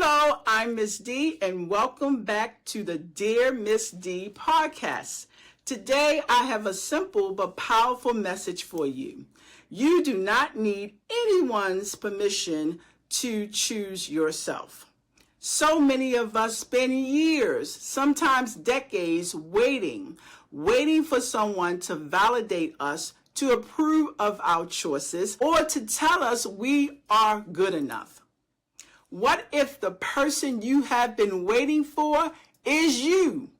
Hello, I'm Miss D, and welcome back to the Dear Miss D podcast. Today, I have a simple but powerful message for you. You do not need anyone's permission to choose yourself. So many of us spend years, sometimes decades, waiting for someone to validate us, to approve of our choices, or to tell us we are good enough. What if the person you have been waiting for is you?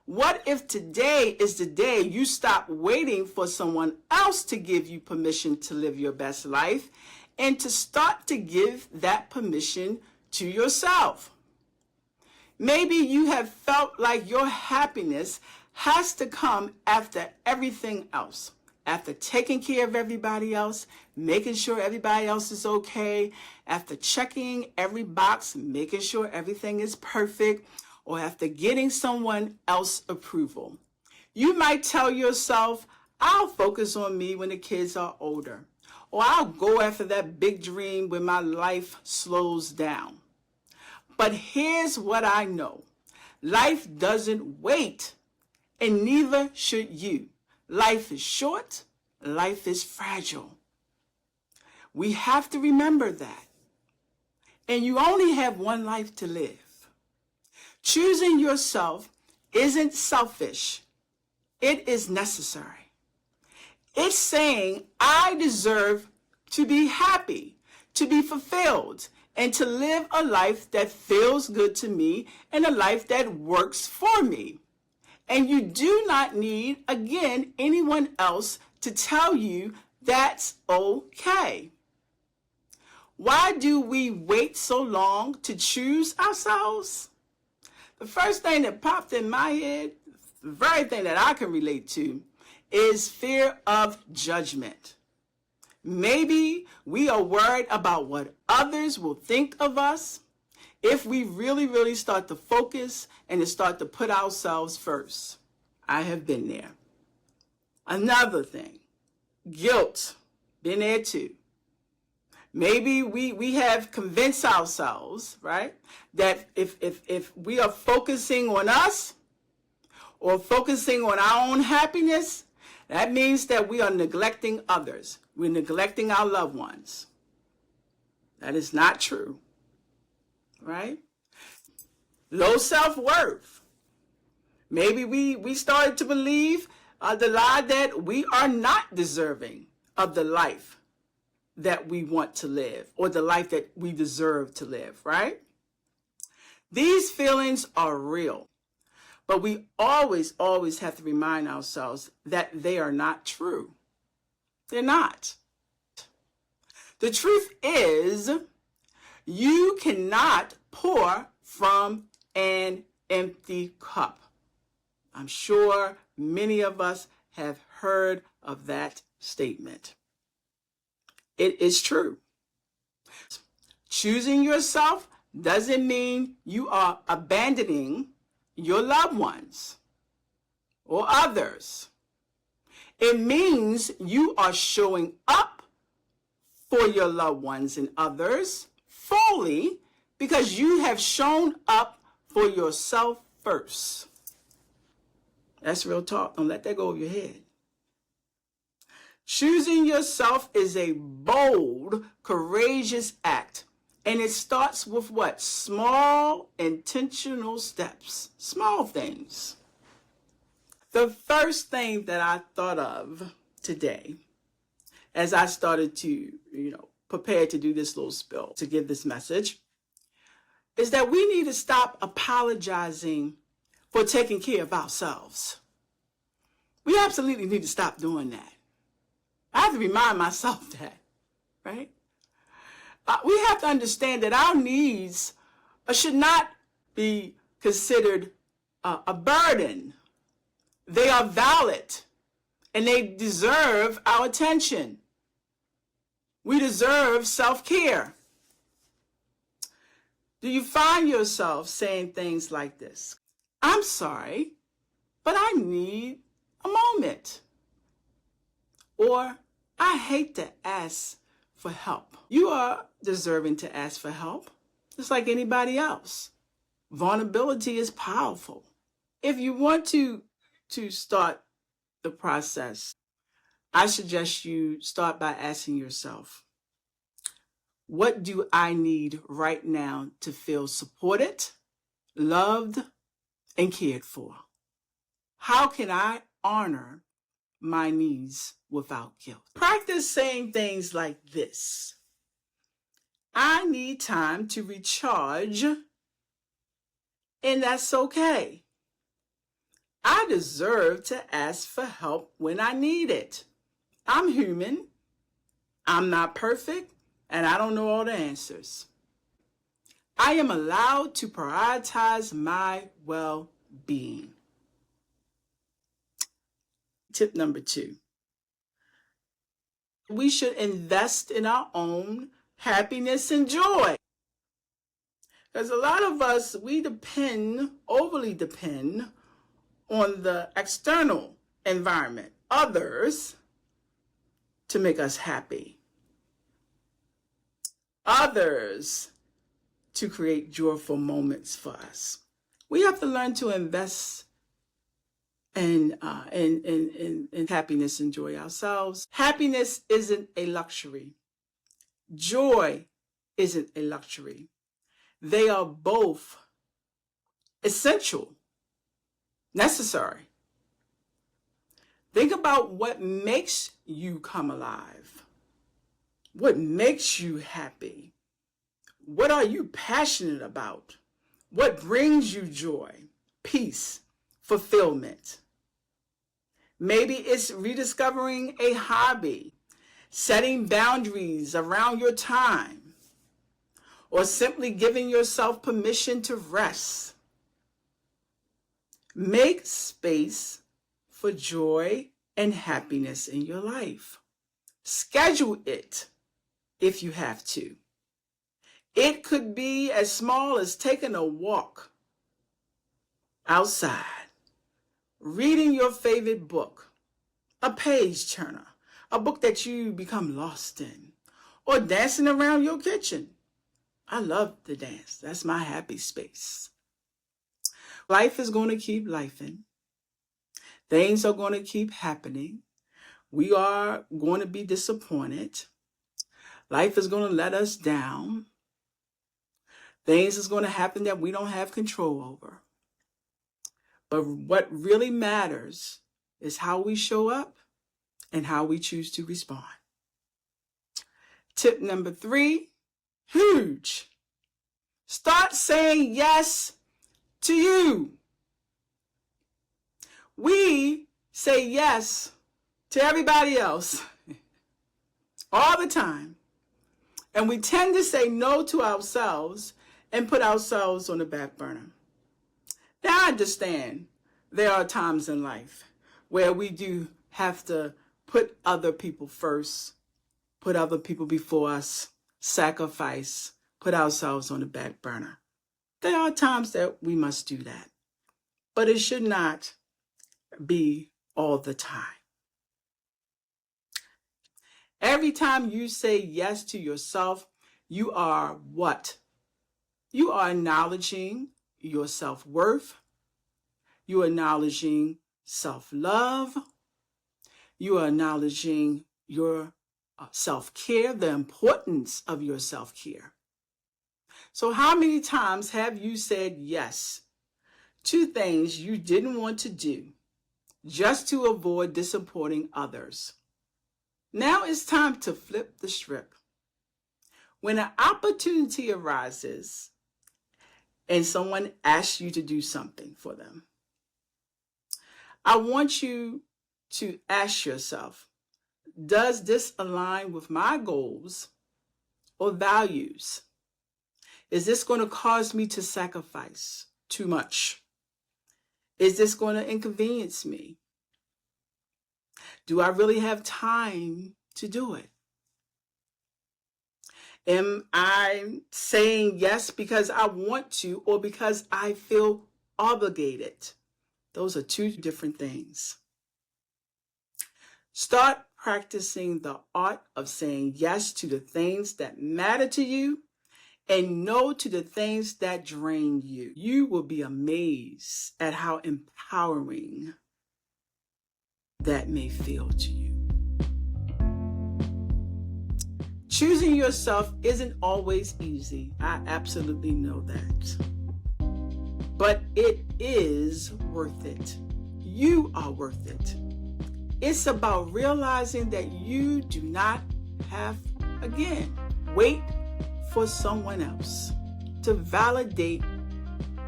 What if today is the day you stop waiting for someone else to give you permission to live your best life and to start to give that permission to yourself? Maybe you have felt like your happiness has to come after everything else. After taking care of everybody else, making sure everybody else is okay, after checking every box, making sure everything is perfect, or after getting someone else's approval. You might tell yourself, I'll focus on me when the kids are older, or I'll go after that big dream when my life slows down. But here's what I know. Life doesn't wait, and neither should you. Life is short, life is fragile. We have to remember that. And you only have one life to live. Choosing yourself isn't selfish. It is necessary. It's saying, I deserve to be happy, to be fulfilled, and to live a life that feels good to me and a life that works for me. And you do not need, again, anyone else to tell you that's okay. Why do we wait so long to choose ourselves? The first thing that popped in my head, the very thing that I can relate to, is fear of judgment. Maybe we are worried about what others will think of us if we really start to focus and to start to put ourselves first. I have been there. Another thing, guilt. Been there too. Maybe we have convinced ourselves, right, that if we are focusing on us or focusing on our own happiness, that means that we are neglecting others. We're neglecting our loved ones. That is not true. Right? Low self-worth. Maybe we started to believe the lie that we are not deserving of the life that we want to live or the life that we deserve to live, right? These feelings are real, but we always have to remind ourselves that they are not true. They're not. The truth is, you cannot pour from an empty cup. I'm sure many of us have heard of that statement. It is true. Choosing yourself doesn't mean you are abandoning your loved ones or others. It means you are showing up for your loved ones and others fully because you have shown up for yourself first. That's real talk. Don't let that go over your head. Choosing yourself is a bold, courageous act. And it starts with what? Small, intentional steps. Small things. The first thing that I thought of today as I started to, prepare to do this little spill, to give this message, is that we need to stop apologizing for taking care of ourselves. We absolutely need to stop doing that. I have to remind myself that, right? We have to understand that our needs should not be considered a burden. They are valid, and they deserve our attention. We deserve self-care. Do you find yourself saying things like this? I'm sorry, but I need a moment. Or, I hate to ask for help. You are deserving to ask for help. just like anybody else. Vulnerability is powerful. If you want to start the process, I suggest you start by asking yourself, what do I need right now to feel supported, loved, and cared for? How can I honor my needs without guilt? Practice saying things like this: I need time to recharge, and that's okay. I deserve to ask for help when I need it. I'm human. I'm not perfect, and I don't know all the answers. I am allowed to prioritize my well-being. Tip number 2. We should invest in our own happiness and joy. Because a lot of us, we overly depend on the external environment, others, to make us happy. Others to create joyful moments for us. We have to learn to invest in happiness and joy ourselves. Happiness isn't a luxury. Joy isn't a luxury. They are both essential, necessary. Think about what makes you come alive. What makes you happy? What are you passionate about? What brings you joy, peace, fulfillment? Maybe it's rediscovering a hobby, setting boundaries around your time, or simply giving yourself permission to rest. Make space for joy and happiness in your life. Schedule it if you have to. It could be as small as taking a walk outside, reading your favorite book, a page turner, a book that you become lost in, or dancing around your kitchen. I love to dance. That's my happy space. Life is going to keep lifing. Things are going to keep happening. We are going to be disappointed. Life is going to let us down. Things is going to happen that we don't have control over. But what really matters is how we show up and how we choose to respond. Tip number 3, huge. Start saying yes to you. We say yes to everybody else all the time. And we tend to say no to ourselves and put ourselves on the back burner. Now I understand there are times in life where we do have to put other people first, put other people before us, sacrifice, put ourselves on the back burner. There are times that we must do that, but it should not be all the time. Every time you say yes to yourself, you are what? You are acknowledging your self-worth. You are acknowledging self-love. You are acknowledging your self-care, the importance of your self-care. So how many times have you said yes to things you didn't want to do just to avoid disappointing others? Now it's time to flip the script. When an opportunity arises and someone asks you to do something for them, I want you to ask yourself, does this align with my goals or values? Is this going to cause me to sacrifice too much? Is this going to inconvenience me? Do I really have time to do it? Am I saying yes because I want to or because I feel obligated? Those are two different things. Start practicing the art of saying yes to the things that matter to you and no to the things that drain you. You will be amazed at how empowering that may feel to you. Choosing yourself isn't always easy. I absolutely know that. But it is worth it. You are worth it. It's about realizing that you do not have, again, wait for someone else to validate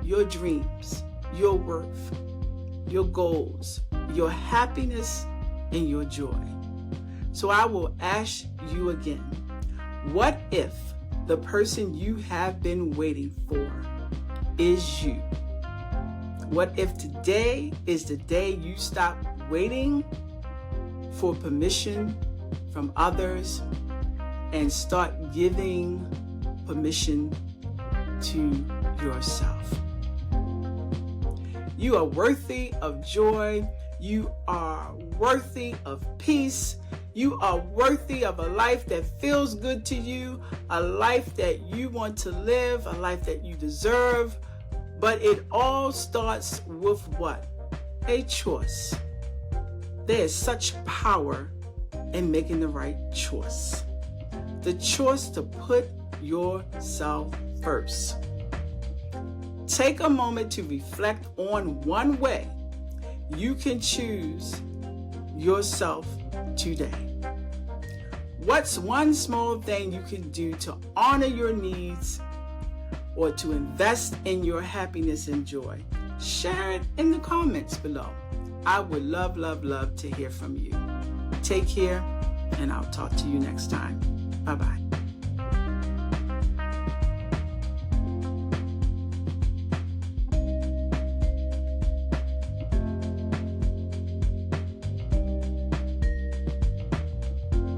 your dreams, your worth, your goals, your happiness, and your joy. So I will ask you again, what if the person you have been waiting for is you? What if today is the day you stop waiting for permission from others and start giving permission to yourself? You are worthy of joy. You are worthy of peace. You are worthy of a life that feels good to you, a life that you want to live, a life that you deserve. But it all starts with what? A choice. There is such power in making the right choice. The choice to put yourself first. Take a moment to reflect on one way you can choose yourself today. What's one small thing you can do to honor your needs or to invest in your happiness and joy? Share it in the comments below. I would love, love, love to hear from you. Take care, and I'll talk to you next time. Bye-bye.